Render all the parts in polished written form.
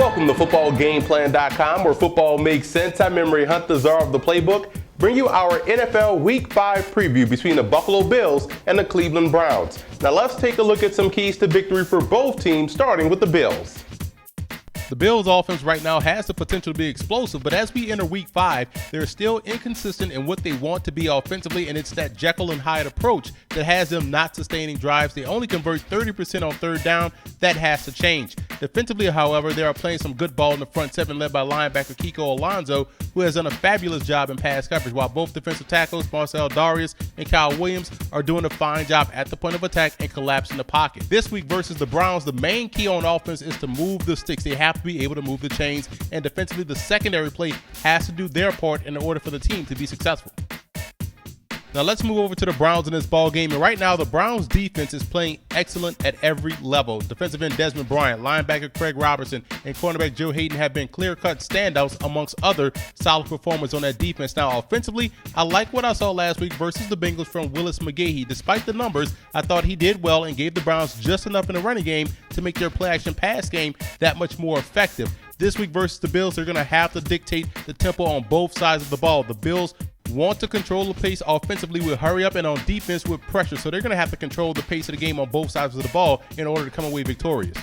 Welcome to FootballGameplan.com, where football makes sense. I'm Emery Hunt, the czar of the playbook. Bring you our NFL Week 5 preview between the Buffalo Bills and the Cleveland Browns. Now let's take a look at some keys to victory for both teams, starting with the Bills. The Bills' offense right now has the potential to be explosive, but as we enter Week 5, they're still inconsistent in what they want to be offensively, and it's that Jekyll and Hyde approach that has them not sustaining drives. They only convert 30% on third down. That has to change. Defensively, however, they are playing some good ball in the front seven, led by linebacker Kiko Alonso, who has done a fabulous job in pass coverage, while both defensive tackles, Marcel Darius and Kyle Williams, are doing a fine job at the point of attack and collapsing the pocket. This week versus the Browns, the main key on offense is to move the sticks. They have to be able to move the chains, and defensively, the secondary play has to do their part in order for the team to be successful. Now let's move over to the Browns in this ball game. And right now, the Browns defense is playing excellent at every level. Defensive end Desmond Bryant, linebacker Craig Robertson, and cornerback Joe Hayden have been clear-cut standouts amongst other solid performers on that defense. Now offensively, I like what I saw last week versus the Bengals from Willis McGahee. Despite the numbers, I thought he did well and gave the Browns just enough in the running game to make their play-action pass game that much more effective. This week versus the Bills, they're going to have to dictate the tempo on both sides of the ball. The Bills want to control the pace offensively with hurry up and on defense with pressure. So they're going to have to control the pace of the game on both sides of the ball in order to come away victorious.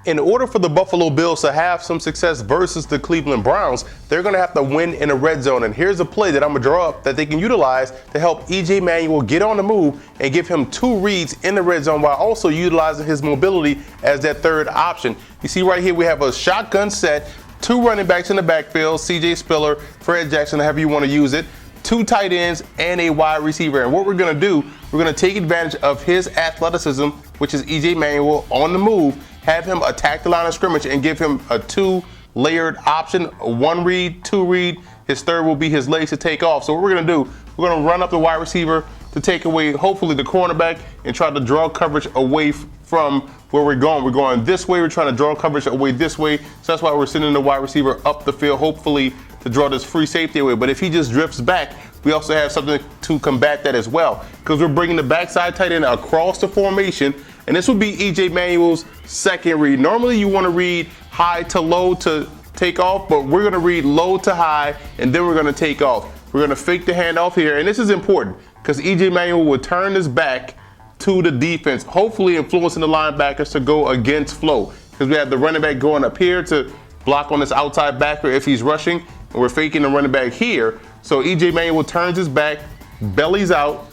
In order for the Buffalo Bills to have some success versus the Cleveland Browns, they're going to have to win in a red zone. And here's a play that I'm going to draw up that they can utilize to help E.J. Manuel get on the move and give him two reads in the red zone while also utilizing his mobility as that third option. You see right here we have a shotgun set, two running backs in the backfield, C.J. Spiller, Fred Jackson, however you want to use it, two tight ends, and a wide receiver. And what we're going to do, we're going to take advantage of his athleticism, which is E.J. Manuel on the move, have him attack the line of scrimmage and give him a two-layered option, a one read, two read. His third will be his legs to take off. So what we're going to do, we're going to run up the wide receiver to take away, hopefully, the cornerback and try to draw coverage away from where we're going. We're going this way. We're trying to draw coverage away this way. So that's why we're sending the wide receiver up the field, hopefully to draw this free safety away. But if he just drifts back, we also have something to combat that as well, because we're bringing the backside tight end across the formation. And this would be E.J. Manuel's second read. Normally you want to read high to low to take off, but we're going to read low to high, and then we're going to take off. We're going to fake the handoff here, and this is important because E.J. Manuel will turn his back to the defense, hopefully influencing the linebackers to go against flow, because we have the running back going up here to block on this outside backer if he's rushing, and we're faking the running back here. So E.J. Manuel turns his back, bellies out,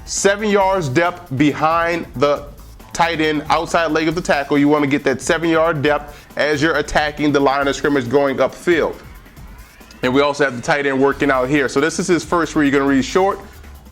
7 yards depth behind the tight end, outside leg of the tackle. You want to get that 7-yard depth as you're attacking the line of scrimmage going upfield. And we also have the tight end working out here. So this is his first read. You're going to read short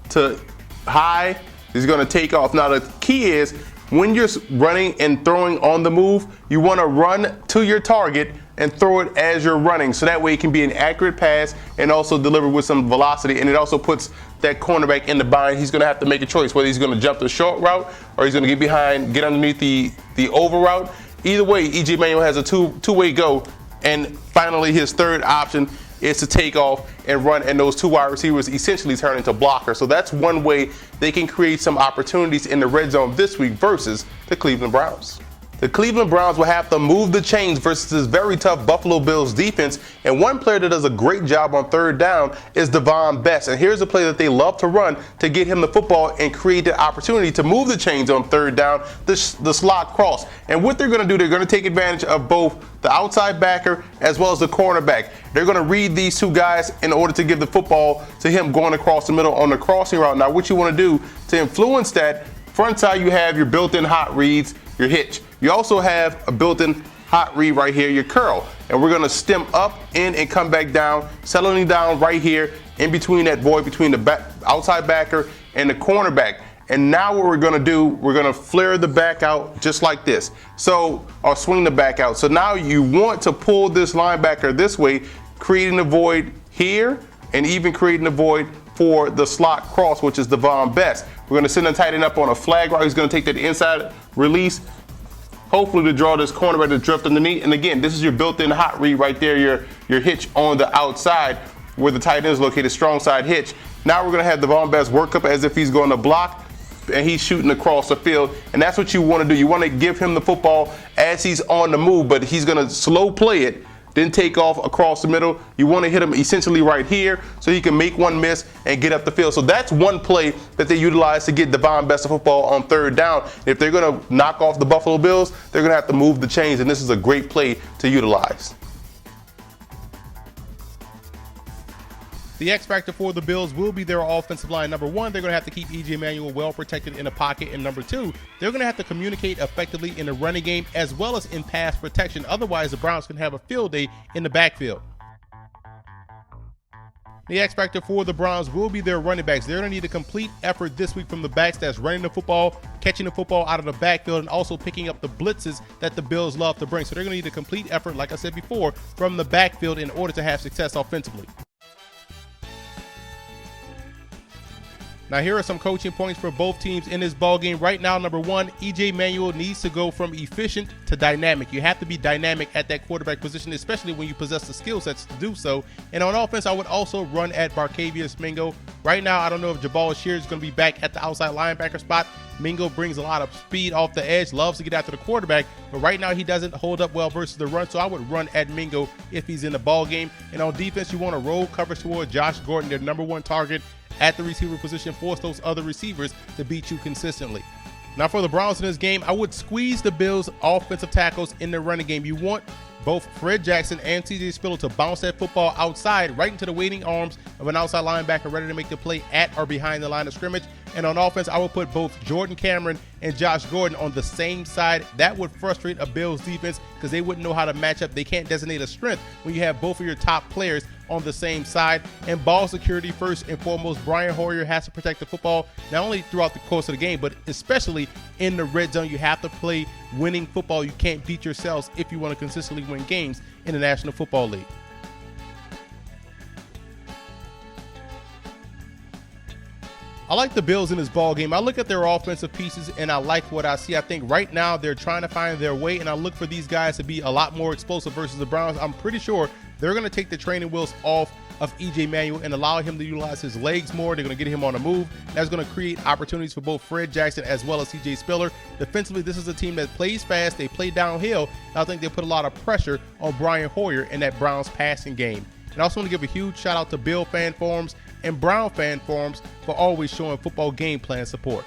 to high. He's going to take off. Now the key is when you're running and throwing on the move, you want to run to your target and throw it as you're running. So that way it can be an accurate pass and also deliver with some velocity. And it also puts that cornerback in the bind. He's going to have to make a choice whether he's going to jump the short route or he's going to get behind, get underneath the over route. Either way, E.J. Manuel has a two-way go. And finally, his third option is to take off and run, and those two wide receivers essentially turn into blockers. So that's one way they can create some opportunities in the red zone this week versus the Cleveland Browns. The Cleveland Browns will have to move the chains versus this very tough Buffalo Bills defense. And one player that does a great job on third down is Davon Bess. And here's a play that they love to run to get him the football and create the opportunity to move the chains on third down, the slot cross. And what they're going to do, they're going to take advantage of both the outside backer as well as the cornerback. They're going to read these two guys in order to give the football to him going across the middle on the crossing route. Now, what you want to do to influence that, front side you have your built-in hot reads, your hitch. You also have a built-in hot read right here, your curl. And we're going to stem up, in, and come back down, settling down right here in between that void between the outside backer and the cornerback. And now what we're going to do, we're going to flare the back out just like this. So, or swing the back out. So now you want to pull this linebacker this way, creating a void here and even creating a void for the slot cross, which is Davon Bess. We're going to send the tight end up on a flag route. He's going to take that inside release, hopefully to draw this cornerback to drift underneath. And again, this is your built-in hot read right there, your hitch on the outside where the tight end is located, strong side hitch. Now we're going to have Davon Bess work up as if he's going to block, and he's shooting across the field. And that's what you want to do. You want to give him the football as he's on the move, but he's going to slow play it, then take off across the middle. You want to hit him essentially right here so he can make one miss and get up the field. So that's one play that they utilize to get Devon Best the football on third down. If they're going to knock off the Buffalo Bills, they're going to have to move the chains, and this is a great play to utilize. The X factor for the Bills will be their offensive line. Number one, they're going to have to keep E.J. Manuel well protected in the pocket. And number two, they're going to have to communicate effectively in the running game as well as in pass protection. Otherwise, the Browns can have a field day in the backfield. The X factor for the Browns will be their running backs. They're going to need a complete effort this week from the backs that's running the football, catching the football out of the backfield, and also picking up the blitzes that the Bills love to bring. So they're going to need a complete effort, like I said before, from the backfield in order to have success offensively. Now, here are some coaching points for both teams in this ball game. Right now, number one, E.J. Manuel needs to go from efficient to dynamic. You have to be dynamic at that quarterback position, especially when you possess the skill sets to do so. And on offense, I would also run at Barkevious Mingo. Right now, I don't know if Jabal Shears is going to be back at the outside linebacker spot. Mingo brings a lot of speed off the edge, loves to get after the quarterback, but right now he doesn't hold up well versus the run, so I would run at Mingo if he's in the ball game. And on defense, you want to roll coverage toward Josh Gordon, their number one target at the receiver position, force those other receivers to beat you consistently. Now for the Browns in this game, I would squeeze the Bills' offensive tackles in the running game. You want both Fred Jackson and C.J. Spiller to bounce that football outside right into the waiting arms of an outside linebacker ready to make the play at or behind the line of scrimmage. And on offense, I would put both Jordan Cameron and Josh Gordon on the same side. That would frustrate a Bills defense because they wouldn't know how to match up. They can't designate a strength when you have both of your top players on the same side. And ball security first and foremost, Brian Hoyer has to protect the football not only throughout the course of the game, but especially in the red zone. You have to play winning football. You can't beat yourselves if you want to consistently win games in the National Football League. I like the Bills in this ball game. I look at their offensive pieces and I like what I see. I think right now they're trying to find their way, and I look for these guys to be a lot more explosive versus the Browns. I'm pretty sure they're going to take the training wheels off of E.J. Manuel and allow him to utilize his legs more. They're going to get him on the move. That's going to create opportunities for both Fred Jackson as well as C.J. Spiller. Defensively, this is a team that plays fast. They play downhill. I think they put a lot of pressure on Brian Hoyer in that Browns passing game. And I also want to give a huge shout out to Bill fan forums and Brown fan forums for always showing football game plan support.